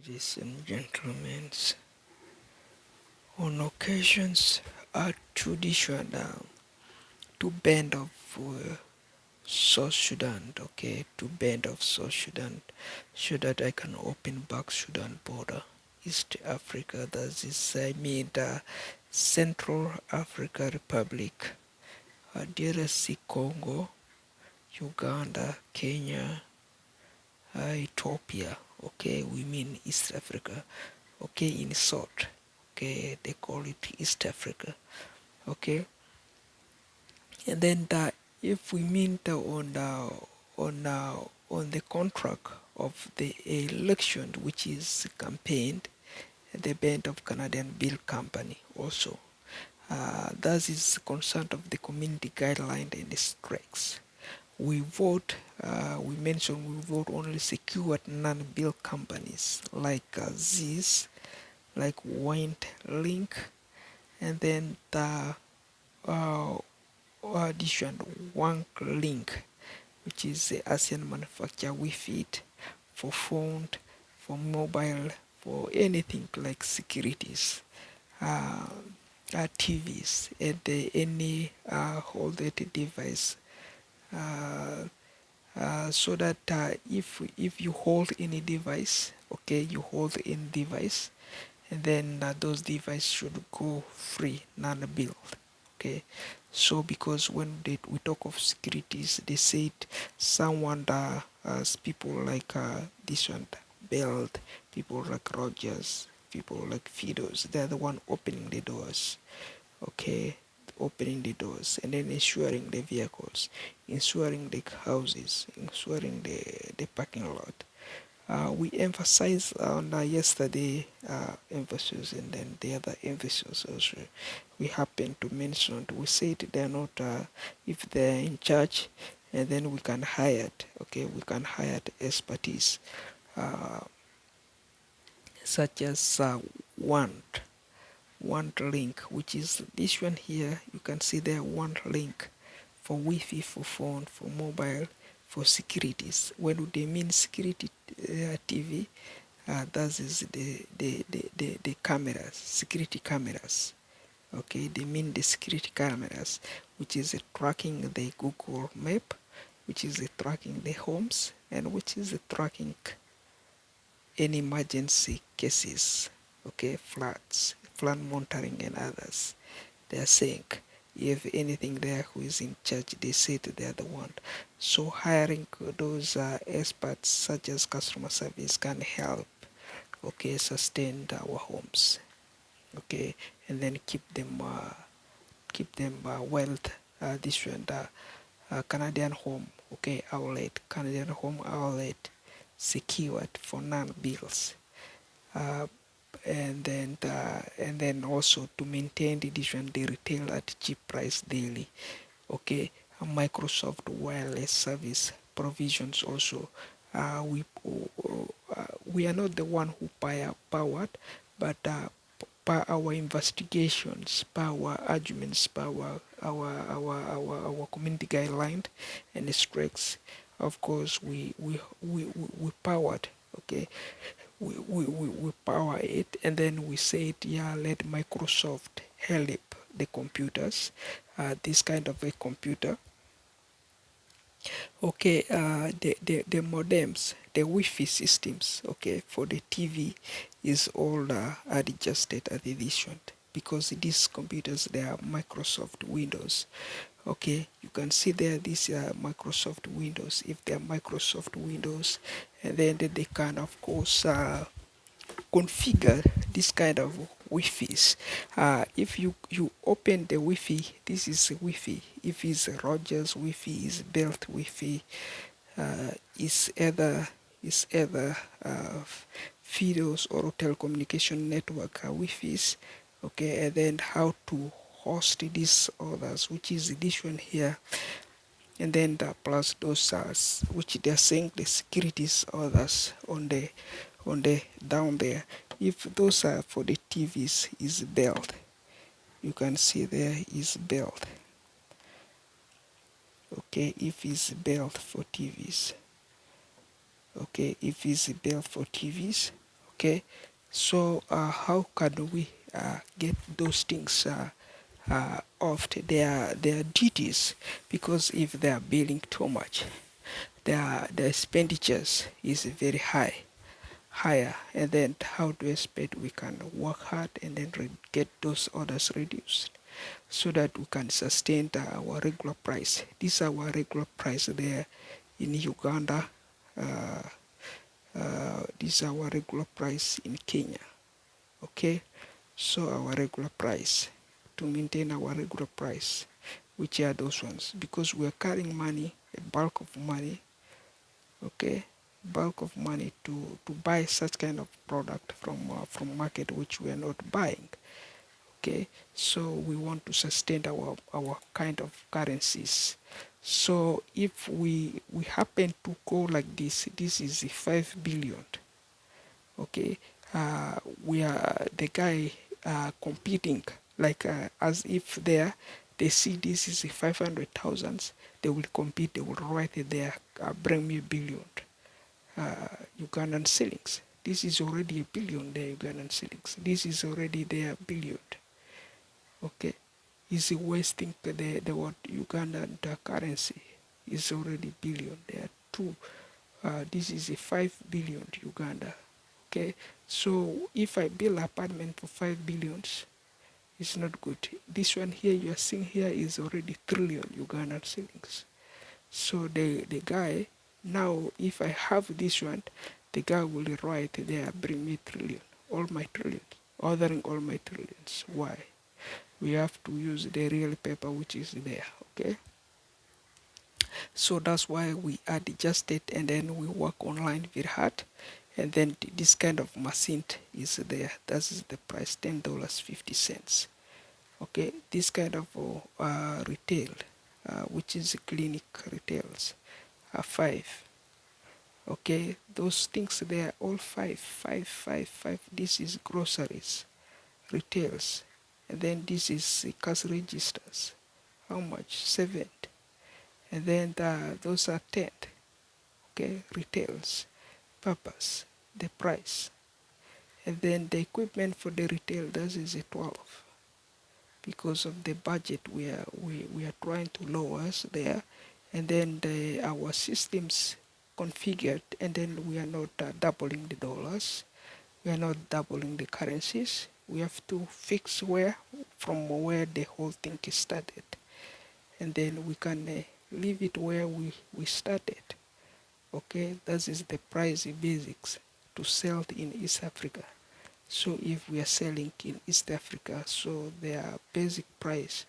Ladies and gentlemen, on occasions, traditional to band of South Sudan, okay, to band of South Sudan, so that I can open back Sudan border, East Africa, that is, I mean, the Central Africa Republic, DRC Congo, Uganda, Kenya, Ethiopia, okay, we mean East Africa, okay, in short, okay, they call it East Africa, okay, and then if we mean on the contract of the election, which is campaigned, the band of Canadian Bill Company also. That is concerned of the community guideline and the strikes. We vote, we mentioned we vote only secured non-bill companies like these, like Wint Link, and then the uh, addition Wank Link, which is the ASEAN manufacturer we fit for phone, for mobile, for anything like securities, uh, TVs, and any holded device. Uh, so that if you hold any device, okay, you hold any device, and then those devices should go free, non-billed. Okay, so because when we talk of securities, they said someone as people like this one, Belt, people like Rogers, people like Fidos, they're the one opening the doors. Okay, opening the doors and then insuring the vehicles, insuring the houses, insuring the parking lot. We emphasized on yesterday emphasis, and then the other emphasis also we happen to mention. We said they're not, if they're in charge, and then we can hire it, okay, we can hire expertise uh, such as want link, which is this one here. You can see there want link for Wi-Fi, for phone, for mobile, for securities. When they mean security TV, that is the cameras, security cameras. Okay, they mean the security cameras, which is tracking the Google map, which is tracking the homes, and which is tracking any emergency cases, okay, floods, flood monitoring and others. They are saying if anything there who is in charge, they say that they are the one. So hiring those experts such as customer service can help, okay, sustain our homes, okay, and then keep them wealth. This one, the Canadian home, okay, outlet, Canadian home outlet secured for non-bills. Uh, and then also to maintain the edition they retail at cheap price daily, okay. Microsoft wireless service provisions also, we are not the one who powered, but per our investigations, per our arguments, per our community guidelines and the strikes, of course we powered, okay, we power it, and then we said, yeah, let Microsoft help the computers, this kind of a computer, okay, the modems, the Wi-Fi systems, okay, for the TV is all adjusted at the edition, because these computers, they are Microsoft Windows. Okay, you can see there these Microsoft Windows. If they are Microsoft Windows, and then they can of course configure this kind of Wi-Fi's. If you open the Wi-Fi, this is Wi-Fi. If it's Rogers Wi-Fi, is Belt Wi-Fi, is either Fidos or telecommunication network Wi-Fi's. Okay, and then how to host these others, which is this one here, and then plus those which they are saying the securities others on the down there. If those are for the TVs is belt, you can see there is belt. Okay, if it's belt for TVs, okay, if it's belt for TVs, Okay, so how can we get those things off their duties? Because if they are billing too much, their expenditures is very higher, and then how do you expect we can work hard and then get those orders reduced so that we can sustain our regular price? This is our regular price there in Uganda. uh, this is our regular price in Kenya. Okay, so our regular price, to maintain our regular price, which are those ones, because we are carrying money, a bulk of money. Okay, bulk of money to buy such kind of product from market which we are not buying. Okay, so we want to sustain our kind of currencies. So if we happen to go like this is 5 billion. Okay, we are the guy competing like as if they see this is 500,000, they will compete, they will write it there, bring me a billion Ugandan shillings. This is already a billion there, Ugandan shillings. This is already their billion. Okay, is wasting the word Ugandan currency is already billion there too. This is a 5 billion Uganda. Okay, so if I build apartment for 5 billions, it's not good. This one here you are seeing here is already trillion Ugandan shillings. So the guy, now if I have this one, the guy will write there, bring me trillion, all my trillions, ordering all my trillions. Why? We have to use the real paper which is there. Okay, so that's why we adjust it and then we work online very hard, and then this kind of machine is there. That is the price, $10.50. Okay, this kind of retail, which is clinic retails, five. Okay, those things they are all five. This is groceries, retails, and then this is cash registers. How much? 7. And then those are 10. Okay, retails, purpose, the price, and then the equipment for the retail. That is a 12. Because of the budget we are trying to lower there, and then our systems configured, and then we are not doubling the dollars, we are not doubling the currencies. We have to fix from where the whole thing is started, and then we can leave it where we started. Okay, that is the price basics to sell in East Africa. So if we are selling in East Africa, so their basic price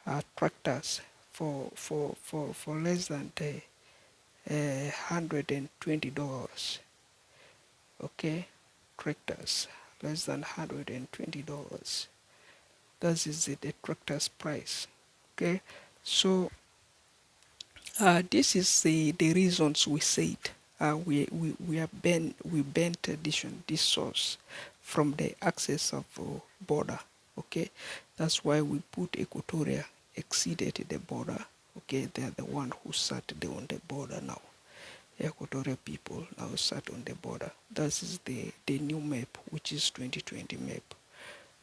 are tractors for less than $120. Okay, tractors less than $120. That is the tractor's price. Okay, so this is the reasons we said we bent this source from the access of border. Okay, that's why we put Equatoria exceeded the border. Okay, they are the one who sat on the border now. Equatorial people now sat on the border. That is the new map, which is 2020 map.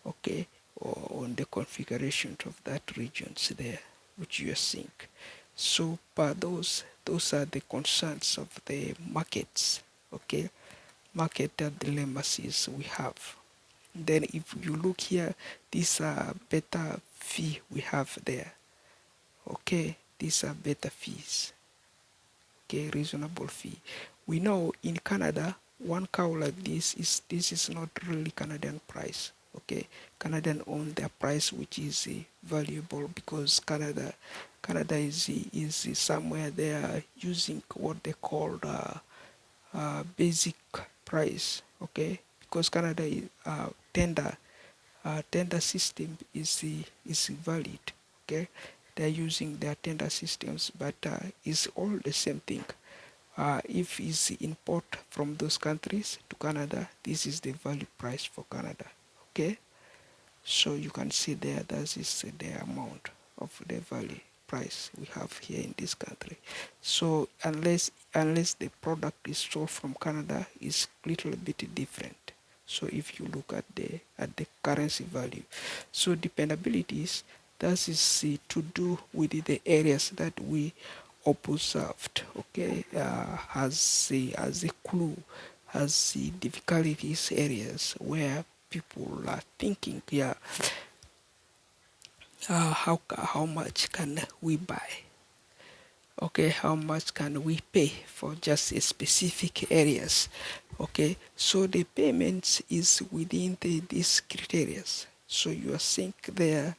Okay, or on the configuration of that regions there, which you are seeing. So, but those are the concerns of the markets. Okay, market dilemmas we have. Then, if you look here, these are better fee we have there. Okay, these are better fees. Okay, reasonable fee. We know in Canada, one cow like this is not really Canadian price. Okay, Canadian own their price, which is valuable, because Canada is somewhere they are using what they call basic price. Okay, because Canada tender system is valid. Okay, they're using their tender systems, but it's all the same thing. If it's import from those countries to Canada, this is the value price for Canada. Okay, so you can see there that is the amount of the value price we have here in this country. So unless the product is sold from Canada, is little bit different. So if you look at the currency value, so dependabilities, that is to do with the areas that we observed, okay, as a clue, as the difficulties areas where people are thinking, yeah, how much can we buy? Okay, how much can we pay for just a specific areas? Okay, so the payments is within these criteria. So you are seeing there,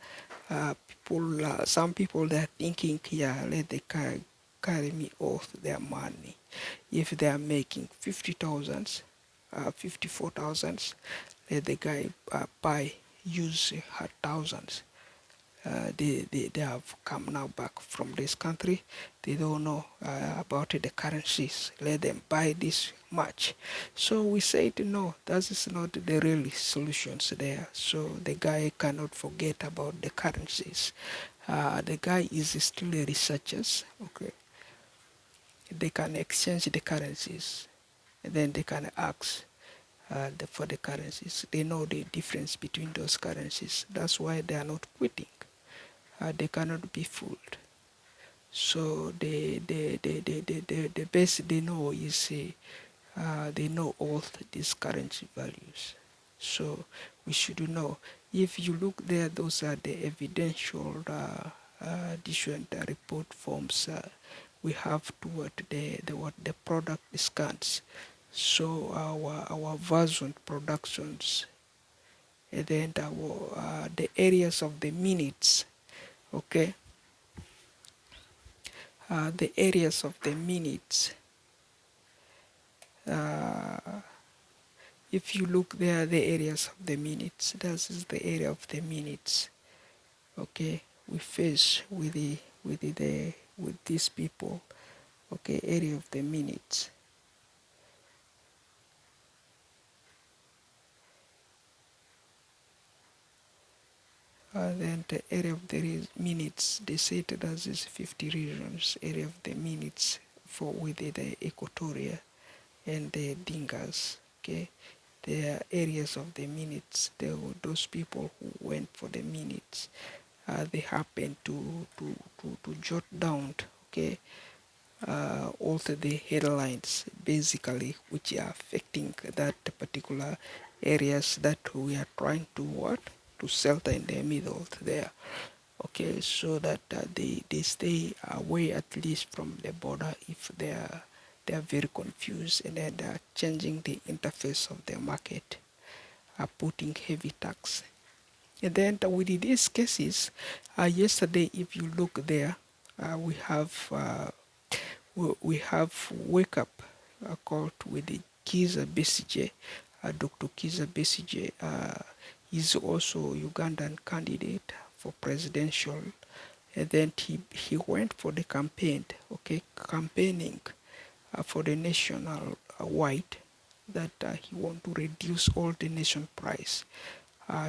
people, some people they are thinking, yeah, let the carry me off their money. If they are making 50,000, 54,000, let the guy buy, use her thousands. They have come now back from this country. They don't know about the currencies. Let them buy this much. So we said no, that is not the real solutions there. So the guy cannot forget about the currencies. The guy is still a researcher. Okay, they can exchange the currencies, and then they can ask for the currencies. They know the difference between those currencies. That's why they are not quitting. They cannot be fooled. So the best they know is they know all these currency values. So we should know. If you look there, those are the evidential different report forms. We have toward the product scans. So our version productions, and then the areas of the minutes. Okay, the areas of the minutes. Uh, if you look there, the areas of the minutes, this is the area of the minutes. Okay, we face with these people. Okay, area of the minutes. Then the area of the minutes, they say that is 50 regions, area of the minutes for with the Equatoria and the Dingas. Okay, there are areas of the minutes. There were those people who went for the minutes. They happen to jot down, okay, also the headlines basically which are affecting that particular areas that we are trying to what to shelter in the middle there. Okay, so that they stay away at least from the border if they are very confused, and then they are changing the interface of the market, are putting heavy tax. And then with these cases, yesterday if you look there, we have wake up called with the Kiza Besije, Dr. Kiza Besije is also Ugandan candidate for presidential, and then he went for the campaign, okay, campaigning for the national wide that he want to reduce all the nation price.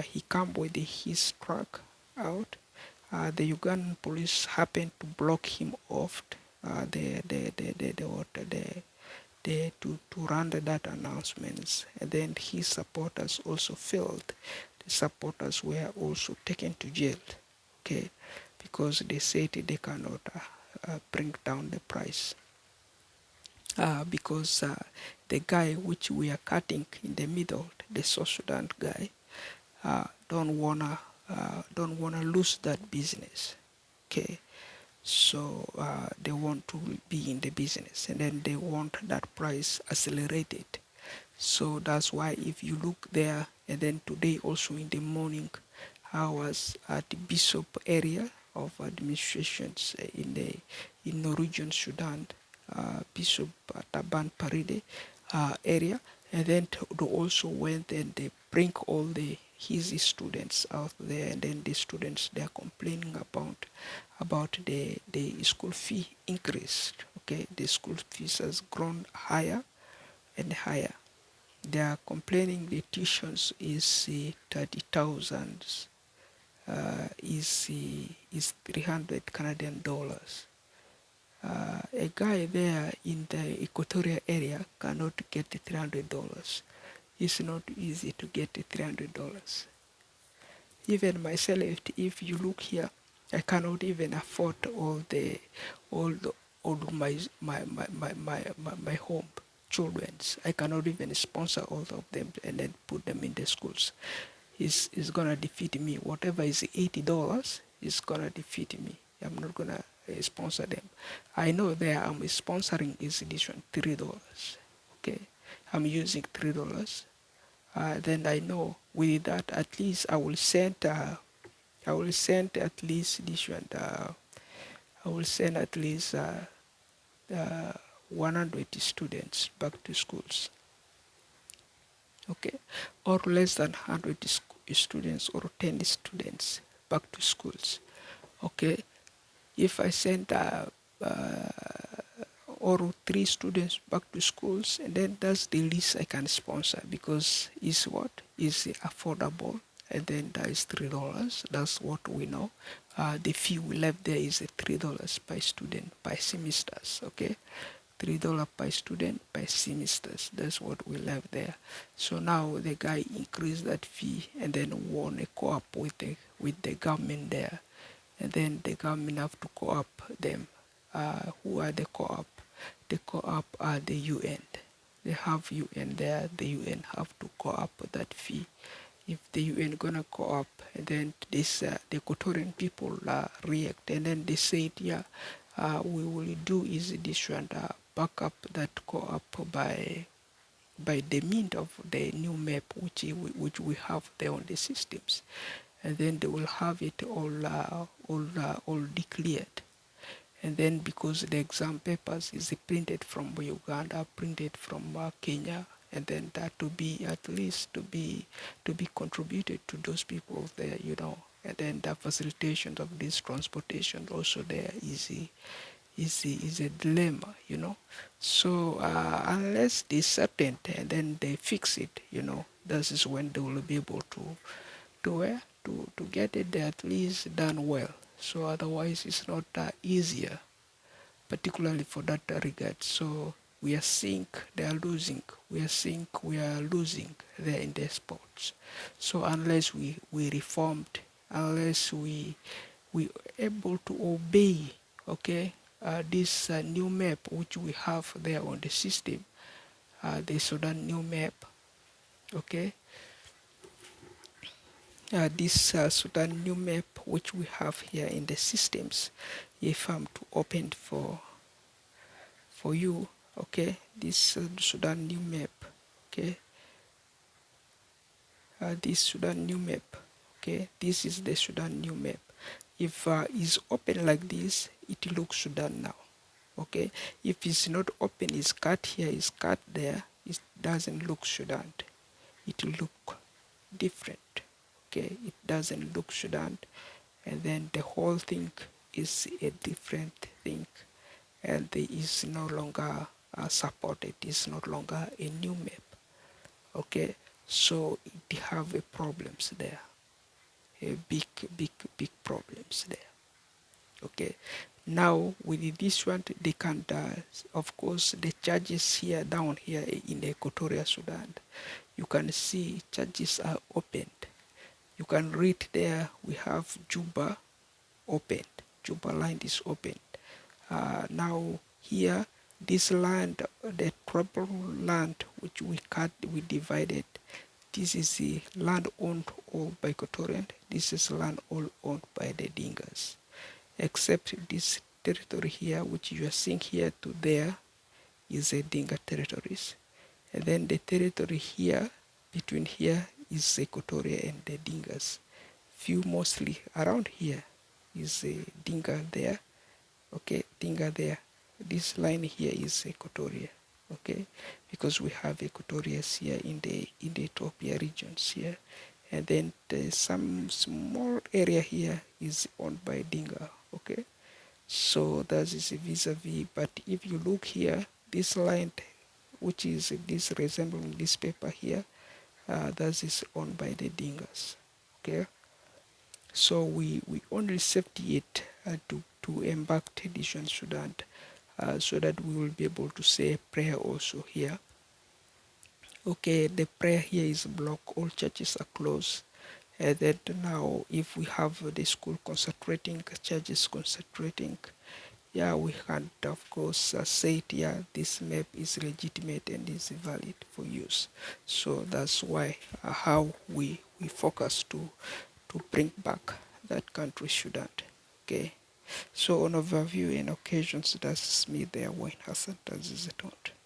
He come with his truck out. The Ugandan police happened to block him off to run that announcements, and then his supporters also failed. The supporters were also taken to jail, okay, because they said they cannot bring down the price. Because the guy which we are cutting in the middle, the South Sudan guy, don't wanna lose that business. Okay, so they want to be in the business, and then they want that price accelerated. So that's why if you look there, and then today also in the morning, I was at the Bishop area of administrations in Norwegian Sudan, Bishop Taban Paride area, and then they also went and they bring all his students out there, and then the students they are complaining about the school fee increase. Okay, the school fees has grown higher and higher. They are complaining the tuitions is 30,000, is 300 Canadian dollars. A guy there in the Equatoria area cannot get $300. It's not easy to get $300. Even myself, if you look here, I cannot even afford all the all my home children's. I cannot even sponsor all of them and then put them in the schools. It's gonna defeat me. Whatever is $80 is gonna defeat me. I'm not gonna sponsor them. I know there I'm sponsoring is edition $3. Okay, I'm using $3. Then I know with that at least I will send at least this one. I will send at least 100 students back to schools. Okay, or less than 100 students or 10 students back to schools. Okay, if I send or 3 students back to schools, and then that's the least I can sponsor because it's what is affordable, and then that is $3. That's what we know. The fee we left there is $3 per student by semesters. Okay, $3 per student by semesters. That's what we left there. So now the guy increased that fee and then won a co-op with the government there, and then the government have to co-op them. Who are the co-op? The co-op are the UN. They have UN there. The UN have to co-op that fee. If the UN gonna co-op, and then this the Equatorian people react, and then they said, yeah, we will do is this one back up that co-op by the means of the new map which we have there on the systems, and then they will have it all declared. And then because the exam papers is printed from Uganda, printed from Kenya, and then that to be at least to be contributed to those people there, you know. And then the facilitation of this transportation also there is a dilemma, you know. So unless they certain and then they fix it, you know, this is when they will be able to get it at least done well. So otherwise it's not easier, particularly for that regard. So we are seeing they are losing. We are seeing we are losing there in the sports. So unless we reformed, unless we able to obey, okay, this new map which we have there on the system, the Sudan new map, okay, this Sudan new map which we have here in the systems, if I'm to open for you, okay, this Sudan new map, okay, this Sudan new map, okay, this is the Sudan new map. If it's open like this, it looks Sudan now, okay. If it's not open, it's cut here, it's cut there, it doesn't look Sudan. It look different, okay. It doesn't look Sudan, and then the whole thing is a different thing, and it is no longer supported. It's no longer a new map, okay. So it have a problems there, a big problems there, okay. Now with this one, they can of course the charges here down here in Equatoria Sudan, you can see charges are opened. You can read there, we have Juba opened. Juba line is opened. Now here, this land, the tribal land which we cut, we divided, this is the land owned all by Equatorian. This is land all owned by the Dingas. Except this territory here, which you are seeing here to there, is a Dinga territories. And then the territory here, between here, is Equatoria and the Dingas. Few mostly around here is a Dinga there, okay, Dinga there. This line here is Equatoria, okay, because we have Equatorias here in the Ethiopia regions here, and then some small area here is owned by Dinga, okay. So that is vis-a-vis. But if you look here, this line, which is this resembling this paper here, that is owned by the Dingas, okay. So we only safety it to embark edition Sudan, so that we will be able to say a prayer also here, Okay, the prayer here is blocked, all churches are closed. And then now if we have the school concentrating, churches concentrating, yeah, we can of course say it, yeah, this map is legitimate and is valid for use. So that's why how we focus to bring back that country Sudan. Okay. So on overview and occasions, that's me there, Wayne Hassan, that is it.